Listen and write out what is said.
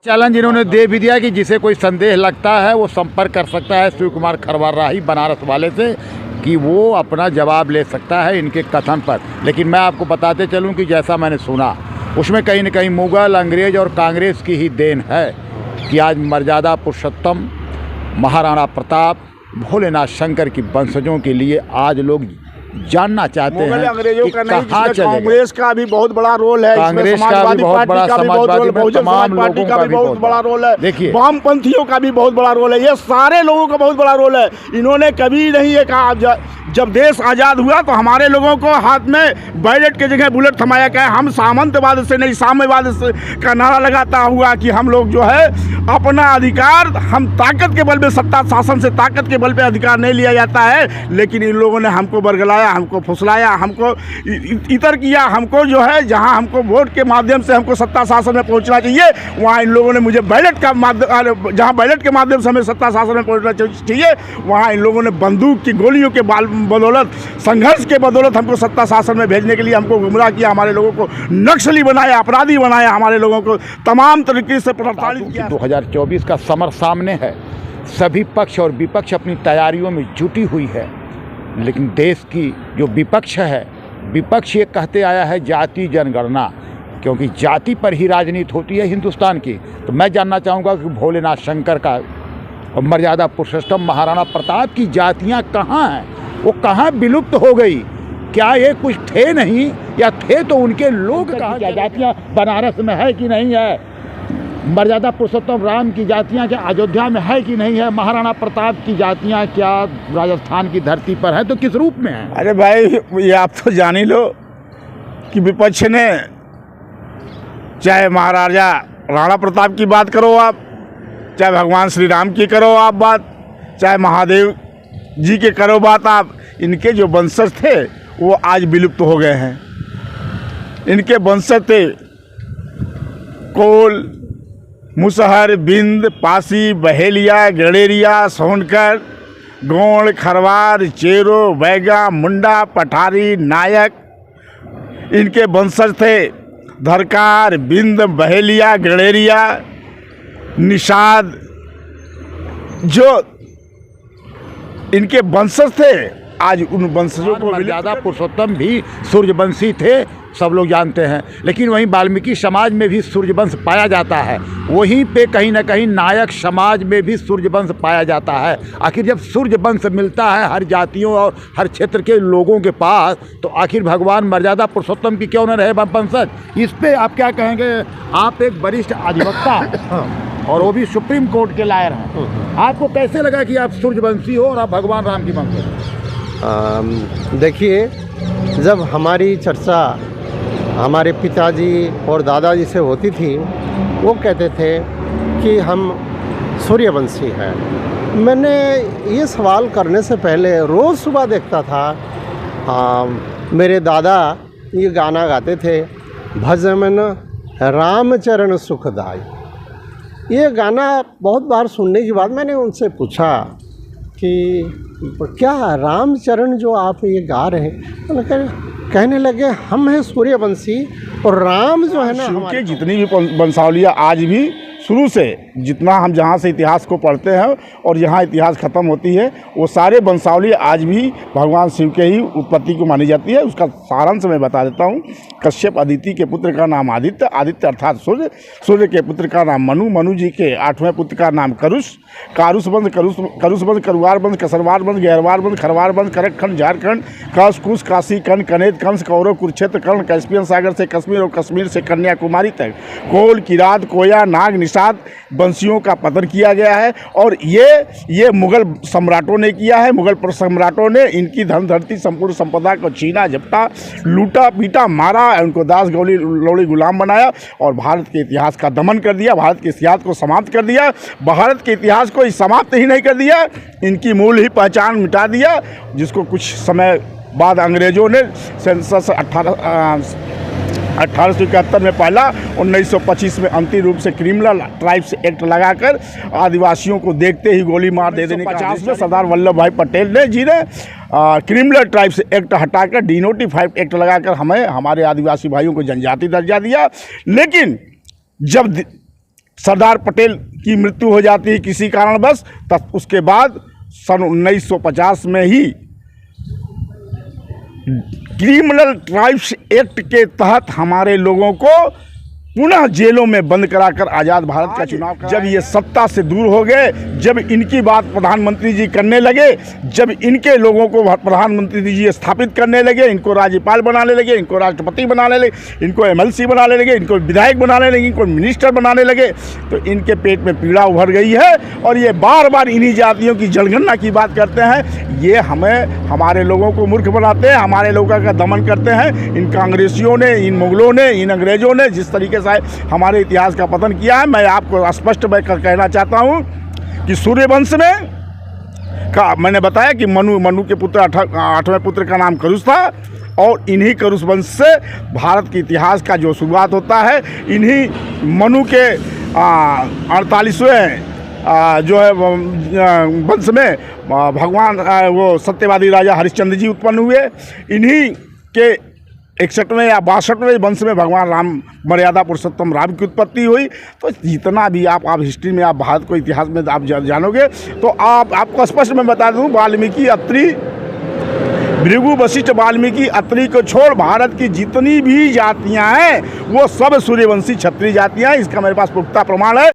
Challenge इन्होंने दे भी दिया कि जिसे कोई संदेह लगता है वो संपर्क कर सकता है शिव कुमार खरवाराही बनारस वाले से, कि वो अपना जवाब ले सकता है इनके कथन पर। लेकिन मैं आपको बताते चलूं कि जैसा मैंने सुना उसमें कहीं न कहीं मुग़ल, अंग्रेज़ और कांग्रेस की ही देन है कि आज मर्यादा पुरुषोत्तम, महाराणा प्रताप, भोलेनाथ शंकर की वंशजों के लिए आज लोग जानना चाहते हैं अंग्रेजों का नहीं, कहाँ चले। कांग्रेस का भी बहुत बड़ा रोल है, कांग्रेस का भी बहुत बड़ा, समाजवादी बहुजन समाज पार्टी का भी बहुत बड़ा रोल है, देखिए वामपंथियों का भी बहुत बड़ा रोल है, ये सारे लोगों का बहुत बड़ा रोल है। इन्होंने कभी नहीं ये कहा जब देश आज़ाद हुआ तो हमारे लोगों को हाथ में बैलेट के जगह बुलेट थमाया गया। हम सामंतवाद से नहीं साम्यवाद से का नारा लगाता हुआ कि हम लोग जो है अपना अधिकार, हम ताकत के बल पे, सत्ता शासन से ताकत के बल पे अधिकार नहीं लिया जाता है। लेकिन इन लोगों ने हमको बरगलाया, हमको फुसलाया, हमको इतर किया। हमको जो है जहां हमको वोट के माध्यम से हमको सत्ता शासन में पहुंचना चाहिए, वहां इन लोगों ने मुझे बैलेट का माध्यम, जहां बैलेट के माध्यम से हमें सत्ता शासन में पहुंचना चाहिए, वहां इन लोगों ने बंदूक की गोलियों के बदौलत, संघर्ष के बदौलत हमको सत्ता शासन में भेजने के लिए हमको गुमराह किया, हमारे लोगों को नक्सली बनाया, अपराधी बनाया, हमारे लोगों को तमाम तरीके से प्रताड़ित किया। 2024 का समर सामने है, सभी पक्ष और विपक्ष अपनी तैयारियों में जुटी हुई है। लेकिन देश की जो विपक्ष है, विपक्ष ये कहते आया है जाति जनगणना, क्योंकि जाति पर ही राजनीति होती है हिंदुस्तान की। तो मैं जानना चाहूँगा कि भोलेनाथ शंकर का और मर्यादा पुरुषोत्तम महाराणा प्रताप की जातियाँ कहाँ हैं? वो कहाँ विलुप्त हो गई? क्या ये कुछ थे नहीं, या थे तो उनके लोग कहाँ? जातियाँ बनारस में है कि नहीं है? मर्यादा पुरुषोत्तम राम की जातियाँ क्या अयोध्या में है कि नहीं है? महाराणा प्रताप की जातियाँ क्या राजस्थान की धरती पर है, तो किस रूप में है? अरे भाई, ये आप तो जान ही लो कि विपक्ष ने, चाहे महाराजा राणा प्रताप की बात करो आप, चाहे भगवान श्री राम की करो आप बात, चाहे महादेव जी के करो बात आप, इनके जो वंशज थे वो आज विलुप्त हो गए हैं। इनके वंशज थे कोल, मुसहर, बिंद, पासी, बहेलिया, गणेरिया, सोनकर, गोंड, खरवार, चेरो, बैगा, मुंडा, पठारी, नायक। इनके वंशज थे धरकार, बिंद, बहेलिया, गणेरिया, निषाद। जो इनके वंशज थे आज उन वंशजों को मर्यादा पुरुषोत्तम भी सूर्यवंशी थे, सब लोग जानते हैं। लेकिन वहीं वाल्मीकि समाज में भी सूर्यवंश पाया जाता है, वहीं पे कहीं ना कहीं नायक समाज में भी सूर्यवंश पाया जाता है। आखिर जब सूर्यवंश मिलता है हर जातियों और हर क्षेत्र के लोगों के पास, तो आखिर भगवान मर्यादा पुरुषोत्तम की क्यों न रहे वंशज? इस पे आप क्या कहेंगे? आप एक वरिष्ठ अधिवक्ता और वो भी सुप्रीम कोर्ट के लायर हैं, आपको कैसे लगा कि आप सूर्यवंशी हो और आप भगवान राम की वंशज? देखिए, जब हमारी चर्चा हमारे पिताजी और दादाजी से होती थी, वो कहते थे कि हम सूर्यवंशी हैं। मैंने ये सवाल करने से पहले रोज़ सुबह देखता था, मेरे दादा ये गाना गाते थे, भजमन रामचरण सुखदाई। ये गाना बहुत बार सुनने के बाद मैंने उनसे पूछा कि क्या रामचरण जो आप ये गा रहे हैं? कहने लगे हम हैं सूर्यवंशी और राम जो है ना, उनके जितनी भी वंशावलियाँ आज भी शुरू से, जितना हम जहाँ से इतिहास को पढ़ते हैं और यहाँ इतिहास ख़त्म होती है, वो सारे वंशावली आज भी भगवान शिव के ही उत्पत्ति को मानी जाती है। उसका सारांश मैं बता देता हूँ। कश्यप अदिति के पुत्र का नाम आदित्य, आदित्य अर्थात सूर्य, सूर्य के पुत्र का नाम मनु, मनु जी के 8वें पुत्र का नाम करुष, कारुष वंश, करुष वंश, करुवार वंश, कसरवार वंश, गैरवार वंश, खरवार वंश, करकखंड झारखंड, कश, कुश, काशी, कर्ण, कनेद, कंस, कौरव, कुरुक्षेत्र, कर्ण, कैस्पियन सागर से कश्मीर और कश्मीर से कन्याकुमारी तक, कोल, किरात, कोया, नाग, निषाद वंशियों का पतन किया गया है। और ये मुगल सम्राटों ने किया है। मुगल सम्राटों ने इनकी धन धरती संपूर्ण संपदा को छीना, झपटा, लूटा, पीटा, मारा, उनको दास गौली लौड़ी गुलाम बनाया और भारत के इतिहास का दमन कर दिया, भारत के इतिहास को समाप्त कर दिया। भारत के इतिहास को समाप्त ही नहीं कर दिया, इनकी मूल ही पहचान मिटा दिया, जिसको कुछ समय बाद अंग्रेजों ने सेंसस 1871 में पहला, 1925 में अंतिम रूप से क्रिमिनल ट्राइब्स एक्ट लगाकर आदिवासियों को देखते ही गोली मार दे देने का 50 में सरदार वल्लभ भाई पटेल ने जी ने क्रिमिनल ट्राइब्स एक्ट हटाकर डिनोटिफाइड एक्ट लगाकर हमें, हमारे आदिवासी भाइयों को जनजाति दर्जा दिया। लेकिन जब सरदार पटेल की मृत्यु हो जाती है किसी कारणवश, तब उसके बाद सन 1950 में ही क्रिमिनल ट्राइब्स एक्ट के तहत हमारे लोगों को पुनः जेलों में बंद कराकर आज़ाद भारत का चुनाव, जब ये सत्ता से दूर हो गए, जब इनकी बात प्रधानमंत्री जी करने लगे, जब इनके लोगों को प्रधानमंत्री जी स्थापित करने लगे, इनको राज्यपाल बनाने लगे, इनको राष्ट्रपति बनाने लगे, इनको MLC बनाने लगे, इनको विधायक बनाने लगे, इनको मिनिस्टर बनाने लगे, तो इनके पेट में पीड़ा उभर गई है। और ये बार बार इन्हीं जातियों की जनगणना की बात करते हैं। ये हमारे लोगों को मूर्ख बनाते हैं, हमारे लोगों का दमन करते हैं। इन कांग्रेसियों ने, इन मुगलों ने, इन अंग्रेज़ों ने जिस तरीके हमारे इतिहास का पतन किया है, मैं आपको स्पष्ट कहना चाहता हूं कि सूर्यवंश में मैंने बताया कि मनु के पुत्र 8वें पुत्र का नाम करुष था, और इन्हीं करुष वंश से भारत के इतिहास का जो शुरुआत होता है, इन्हीं मनु के 48वें जो है वंश में भगवान वो सत्यवादी राजा हरिश्चंद्र जी उत्पन्न हुए। इन्हीं के 61वें या 62वें वंश में भगवान राम, मर्यादा पुरुषोत्तम राम की उत्पत्ति हुई। तो जितना भी आप हिस्ट्री में, आप भारत को इतिहास में आप जानोगे, तो आपको स्पष्ट मैं बता दूं, वाल्मीकि, अत्रि, भृगु, वशिष्ठ, वाल्मीकि, अत्रि को छोड़ भारत की जितनी भी जातियां हैं वो सब सूर्यवंशी क्षत्रिय जातियां हैं। इसका मेरे पास पुख्ता प्रमाण है।